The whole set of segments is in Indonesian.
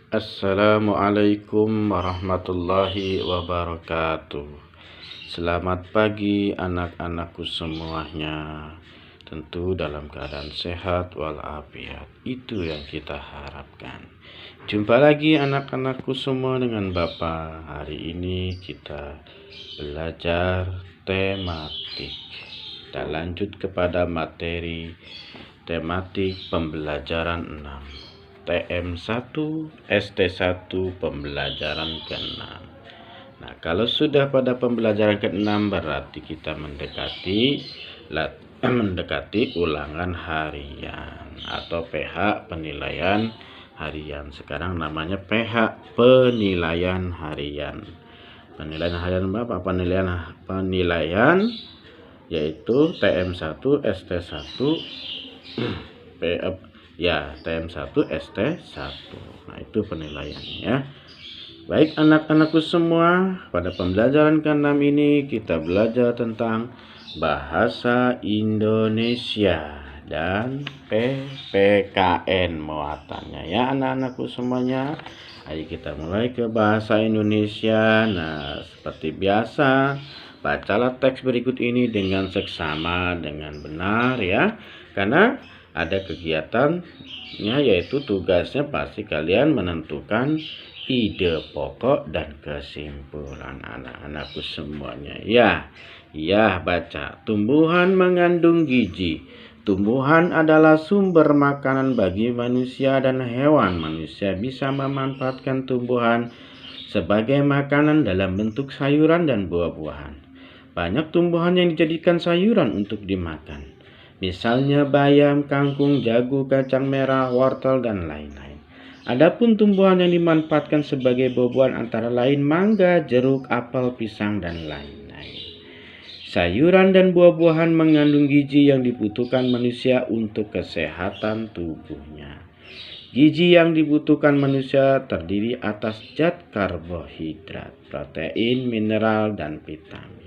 Assalamualaikum warahmatullahi wabarakatuh. Selamat pagi anak-anakku semuanya. Tentu dalam keadaan sehat walafiat. Itu yang kita harapkan. Jumpa lagi anak-anakku semua dengan Bapak. Hari ini kita belajar tematik. Kita lanjut kepada materi tematik pembelajaran 6. TM1 ST1 pembelajaran ke-6. Nah, kalau sudah pada pembelajaran ke-6 berarti kita mendekati ulangan harian atau PH penilaian harian. Sekarang namanya PH penilaian harian. Penilaian harian apa? Penilaian yaitu TM1 ST1 TM1 ST1. Nah, itu penilaiannya. Baik anak-anakku semua, pada pembelajaran ke-6 ini kita belajar tentang bahasa Indonesia dan PPKN muatannya ya anak-anakku semuanya. Ayo kita mulai ke bahasa Indonesia. Nah, seperti biasa, bacalah teks berikut ini dengan seksama dengan benar ya. Karena ada kegiatannya, yaitu tugasnya pasti kalian menentukan ide pokok dan kesimpulan anak-anakku semuanya. Ya, baca. Tumbuhan mengandung gizi. Tumbuhan adalah sumber makanan bagi manusia dan hewan. Manusia bisa memanfaatkan tumbuhan sebagai makanan dalam bentuk sayuran dan buah-buahan. Banyak tumbuhan yang dijadikan sayuran untuk dimakan. Misalnya bayam, kangkung, jagung, kacang merah, wortel, dan lain-lain. Adapun tumbuhan yang dimanfaatkan sebagai buah-buahan antara lain mangga, jeruk, apel, pisang, dan lain-lain. Sayuran dan buah-buahan mengandung gizi yang dibutuhkan manusia untuk kesehatan tubuhnya. Gizi yang dibutuhkan manusia terdiri atas zat karbohidrat, protein, mineral, dan vitamin.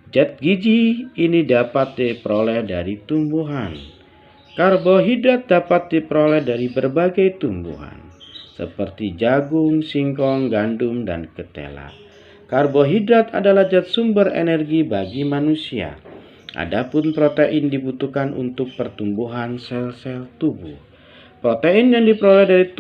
Zat gizi ini dapat diperoleh dari tumbuhan. Karbohidrat dapat diperoleh dari berbagai tumbuhan, seperti jagung, singkong, gandum, dan ketela. Karbohidrat adalah zat sumber energi bagi manusia. Adapun protein dibutuhkan untuk pertumbuhan sel-sel tubuh. Protein yang diperoleh dari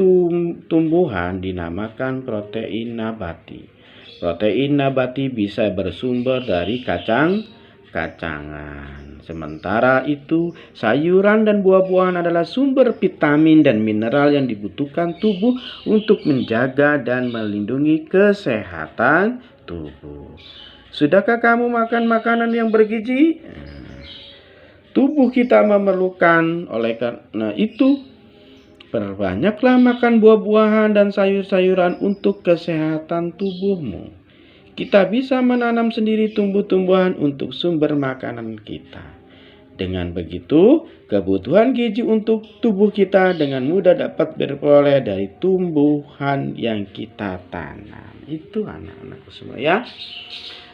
tumbuhan dinamakan protein nabati. Protein nabati bisa bersumber dari kacang-kacangan. Sementara itu, sayuran dan buah-buahan adalah sumber vitamin dan mineral yang dibutuhkan tubuh untuk menjaga dan melindungi kesehatan tubuh. Sudahkah kamu makan makanan yang bergizi? Tubuh kita memerlukan, oleh karena itu, perbanyaklah makan buah-buahan dan sayur-sayuran untuk kesehatan tubuhmu. Kita bisa menanam sendiri tumbuh-tumbuhan untuk sumber makanan kita. Dengan begitu, kebutuhan gizi untuk tubuh kita dengan mudah dapat diperoleh dari tumbuhan yang kita tanam. Itu anak-anakku semua ya.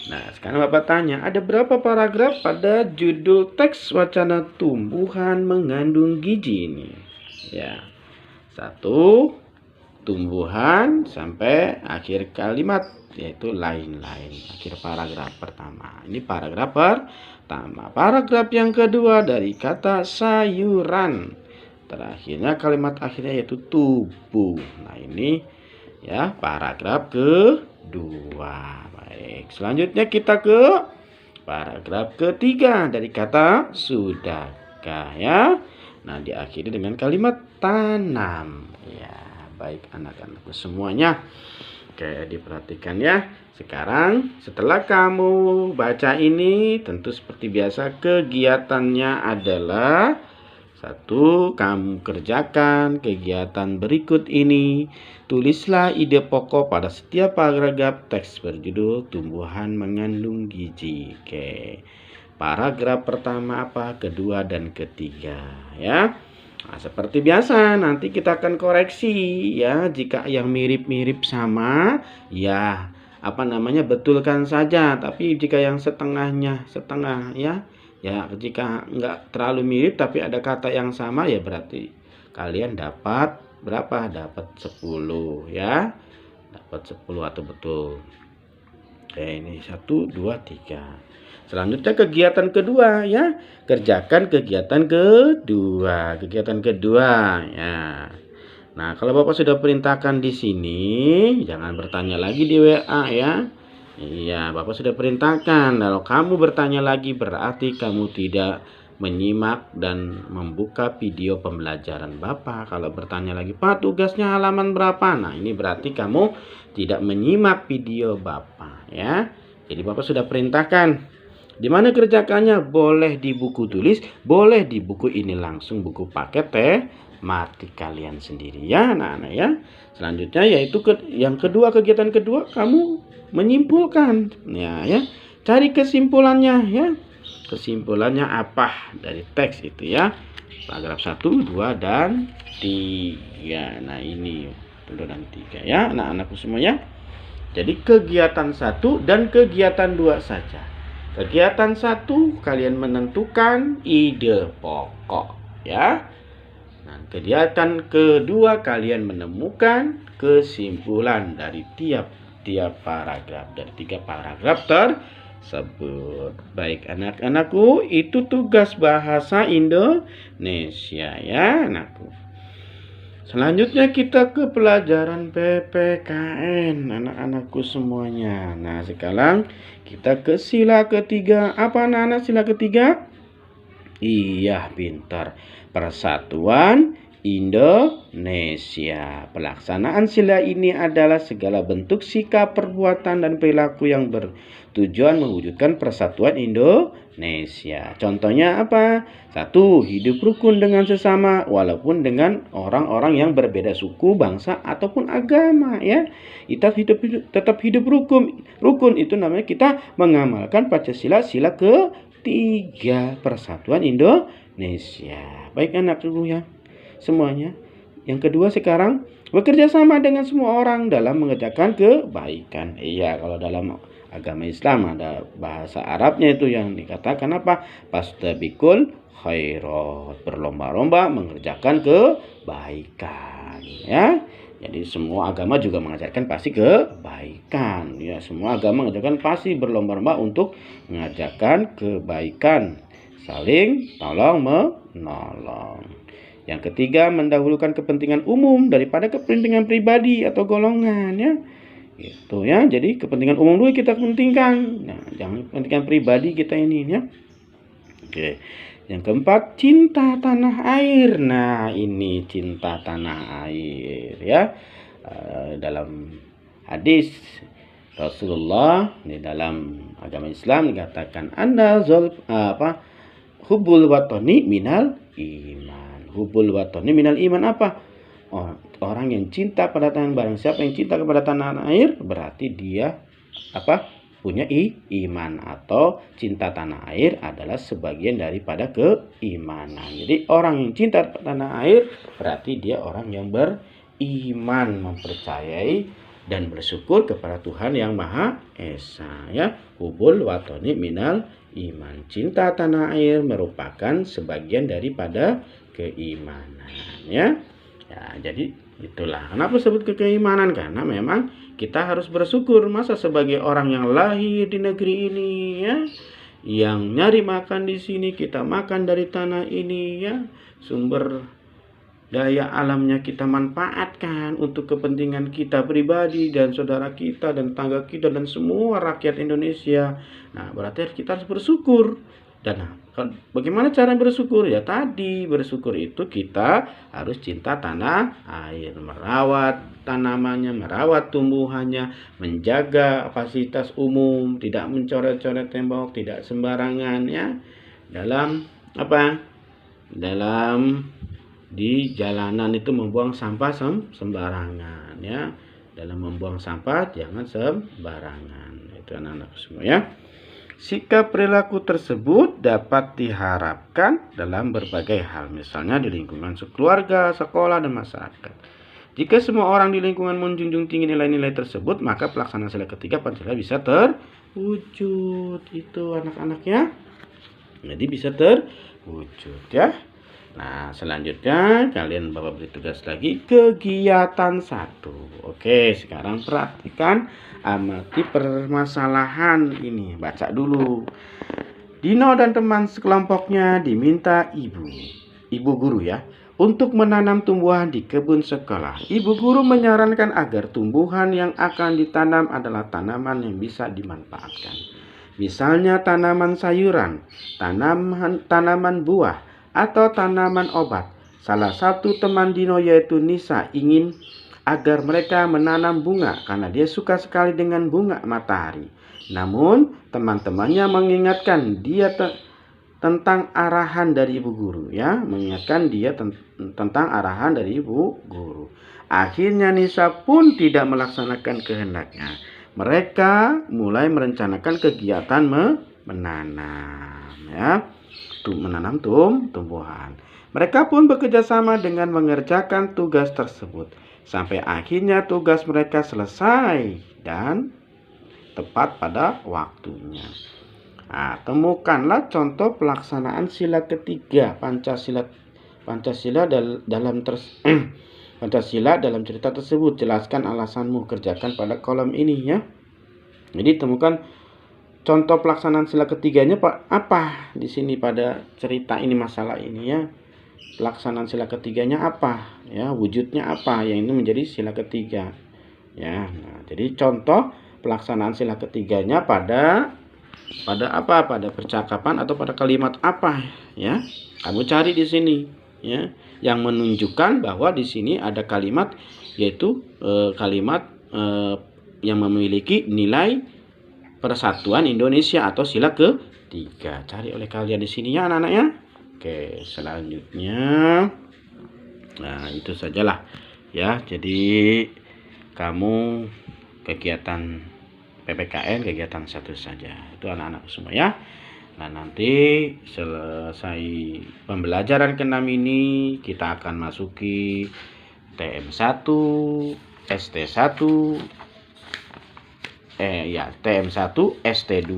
Nah, sekarang Bapak tanya, ada berapa paragraf pada judul teks wacana tumbuhan mengandung gizi ini? Ya. 1. Tumbuhan sampai akhir kalimat, yaitu lain-lain, akhir paragraf pertama. Ini paragraf pertama. Paragraf yang kedua dari kata sayuran. Terakhirnya kalimat akhirnya yaitu tubuh. Nah, ini ya paragraf kedua. Baik, selanjutnya kita ke paragraf ketiga dari kata sudahkah ya. Nah, diakhiri dengan kalimat tanam. Ya, baik anak-anakku semuanya. Oke, diperhatikan ya. Sekarang setelah kamu baca ini, tentu seperti biasa kegiatannya adalah 1. Kamu kerjakan kegiatan berikut ini. Tulislah ide pokok pada setiap paragraf teks berjudul tumbuhan mengandung gizi. Oke. Paragraf pertama apa, kedua, dan ketiga ya. Nah, seperti biasa nanti kita akan koreksi ya. Jika yang mirip-mirip sama ya betulkan saja. Tapi jika yang setengah ya. Ya, jika enggak terlalu mirip tapi ada kata yang sama ya berarti kalian dapat berapa? Dapat 10 ya. Dapat 10 atau betul. Oke, ini 1, 2, 3. Selanjutnya kegiatan kedua ya. Kerjakan kegiatan kedua. Kegiatan kedua ya. Nah, kalau Bapak sudah perintahkan di sini, jangan bertanya lagi di WA ya. Iya, Bapak sudah perintahkan. Kalau kamu bertanya lagi berarti kamu tidak menyimak dan membuka video pembelajaran Bapak. Kalau bertanya lagi, Pak, tugasnya halaman berapa? Nah, ini berarti kamu tidak menyimak video Bapak ya. Jadi Bapak sudah perintahkan. Di mana kerjakannya? Boleh di buku tulis, boleh di buku ini langsung, buku paket mati kalian sendiri ya anak-anak ya. Selanjutnya yaitu yang kedua, kegiatan kedua, kamu menyimpulkan ya. Cari kesimpulannya ya. Kesimpulannya apa dari teks itu ya. Paragraf 1, 2 dan 3. Nah, ini 2 dan 3 ya anak-anakku semuanya. Jadi kegiatan 1 dan kegiatan 2 saja. Kegiatan 1 kalian menentukan ide pokok ya. Nah, kegiatan kedua kalian menemukan kesimpulan dari tiap paragraf, dari 3 paragraf tersebut. Baik anak-anakku, itu tugas bahasa Indonesia ya anakku. Selanjutnya kita ke pelajaran PPKN anak-anakku semuanya. Nah, sekarang kita ke sila ketiga. Apa anak-anak sila ketiga? Iya, pintar. Persatuan Indonesia. Pelaksanaan sila ini adalah segala bentuk sikap, perbuatan, dan perilaku yang bertujuan mewujudkan persatuan Indonesia. Contohnya apa? 1. Hidup rukun dengan sesama walaupun dengan orang-orang yang berbeda suku, bangsa, ataupun agama ya. Kita tetap hidup rukun. Rukun itu namanya kita mengamalkan Pancasila sila ketiga, persatuan Indonesia. Baik anakku ya semuanya. Yang kedua sekarang, bekerja sama dengan semua orang dalam mengerjakan kebaikan. Iya, kalau dalam agama Islam ada bahasa Arabnya itu yang dikatakan apa? Fastabikul khairat, berlomba-lomba mengerjakan kebaikan ya. Jadi semua agama juga mengajarkan pasti kebaikan ya. Semua agama mengajarkan pasti berlomba-lomba untuk mengajarkan kebaikan, saling tolong menolong. Yang ketiga, mendahulukan kepentingan umum daripada kepentingan pribadi atau golongan ya. Gitu ya. Jadi kepentingan umum dulu kita pentingkan. Nah, jangan kepentingan pribadi kita ini ya. Oke. Yang keempat, cinta tanah air. Nah, ini cinta tanah air ya. Dalam hadis Rasulullah di dalam agama Islam dikatakan hubul watoni minal iman. Hubul watoni minal iman apa? Orang yang cinta pada tanah, barang siapa yang cinta kepada tanah air berarti dia apa? Punya iman, atau cinta tanah air adalah sebagian daripada keimanan. Jadi orang yang cinta tanah air berarti dia orang yang beriman, mempercayai dan bersyukur kepada Tuhan yang Maha Esa ya. Hubul watoni minal iman. Cinta tanah air merupakan sebagian daripada keimanan ya. Ya, jadi itulah kenapa sebut keimanan, karena memang kita harus bersyukur. Masa sebagai orang yang lahir di negeri ini ya, yang nyari makan di sini, kita makan dari tanah ini ya, sumber daya alamnya kita manfaatkan untuk kepentingan kita pribadi dan saudara kita dan tetangga kita dan semua rakyat Indonesia. Nah, berarti kita harus bersyukur. Dan bagaimana cara bersyukur? Ya tadi, bersyukur itu kita harus cinta tanah air, merawat tanamannya, merawat tumbuhannya, menjaga fasilitas umum, tidak mencoret-coret tembok, tidak sembarangan ya. Dalam apa? Dalam di jalanan itu membuang sampah sembarangan ya. Dalam membuang sampah jangan sembarangan. Itu anak-anak semua ya. Sikap perilaku tersebut dapat diharapkan dalam berbagai hal, misalnya di lingkungan keluarga, sekolah, dan masyarakat. Jika semua orang di lingkungan menjunjung tinggi nilai-nilai tersebut, maka pelaksanaan sila ketiga Pancasila bisa terwujud. Itu anak-anaknya. Jadi bisa terwujud ya. Nah, selanjutnya kalian Bapak beri tugas lagi kegiatan 1. Oke, sekarang perhatikan, amati permasalahan ini. Baca dulu. Dino dan teman sekelompoknya diminta ibu guru ya, untuk menanam tumbuhan di kebun sekolah. Ibu guru menyarankan agar tumbuhan yang akan ditanam adalah tanaman yang bisa dimanfaatkan. Misalnya tanaman sayuran, tanaman buah, atau tanaman obat. Salah satu teman Dino yaitu Nisa ingin agar mereka menanam bunga karena dia suka sekali dengan bunga matahari. Namun teman-temannya mengingatkan dia tentang arahan dari ibu guru ya, mengingatkan dia tentang arahan dari ibu guru. Akhirnya Nisa pun tidak melaksanakan kehendaknya. Mereka mulai merencanakan kegiatan menanam ya, menanam tumbuhan. Mereka pun bekerja sama dengan mengerjakan tugas tersebut sampai akhirnya tugas mereka selesai dan tepat pada waktunya. Nah, temukanlah contoh pelaksanaan sila ketiga Pancasila Pancasila dalam cerita tersebut. Jelaskan alasanmu, kerjakan pada kolom ini ya. Jadi temukan contoh pelaksanaan sila ketiganya apa di sini pada cerita ini, masalah ini ya. Pelaksanaan sila ketiganya apa ya, wujudnya apa yang ini menjadi sila ketiga ya. Nah, jadi contoh pelaksanaan sila ketiganya pada apa? Pada percakapan atau pada kalimat apa ya? Kamu cari di sini ya, yang menunjukkan bahwa di sini ada kalimat, yaitu kalimat yang memiliki nilai persatuan Indonesia atau sila ketiga. Cari oleh kalian di sini ya anak-anak ya. Oke, selanjutnya nah itu sajalah ya. Jadi kamu kegiatan PPKN kegiatan 1 saja. Itu anak-anak semua ya. Nah, nanti selesai pembelajaran ke-6 ini kita akan masuki TM1, ST1, TM1, ST2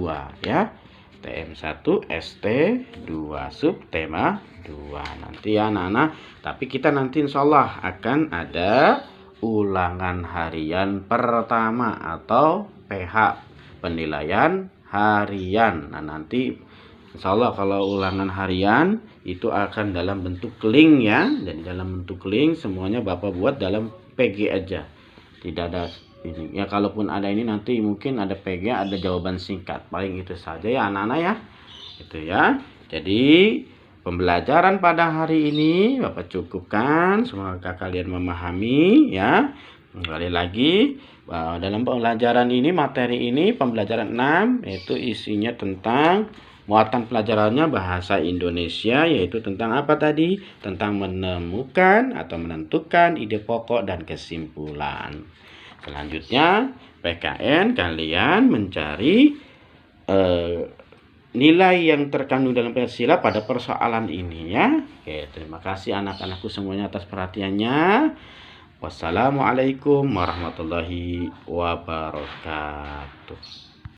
ya. TM1, ST2 subtema 2 nanti ya anak-anak. Tapi kita nanti insyaallah akan ada ulangan harian pertama atau PH, penilaian harian. Nah, nanti insyaallah kalau ulangan harian itu akan dalam bentuk link ya. Dan dalam bentuk link semuanya Bapak buat dalam PG aja. Tidak ada ini. Ya kalaupun ada ini nanti mungkin ada PG, ada jawaban singkat. Paling itu saja ya anak-anak ya. Itu ya. Jadi pembelajaran pada hari ini Bapak cukupkan. Semoga kalian memahami ya. Kembali lagi dalam pembelajaran ini, materi ini pembelajaran 6 yaitu isinya tentang muatan pelajarannya bahasa Indonesia, yaitu tentang apa tadi? Tentang menemukan atau menentukan ide pokok dan kesimpulan. Selanjutnya PKN kalian mencari nilai yang terkandung dalam Pancasila pada persoalan ini ya. Oke, terima kasih anak-anakku semuanya atas perhatiannya. Wassalamualaikum warahmatullahi wabarakatuh.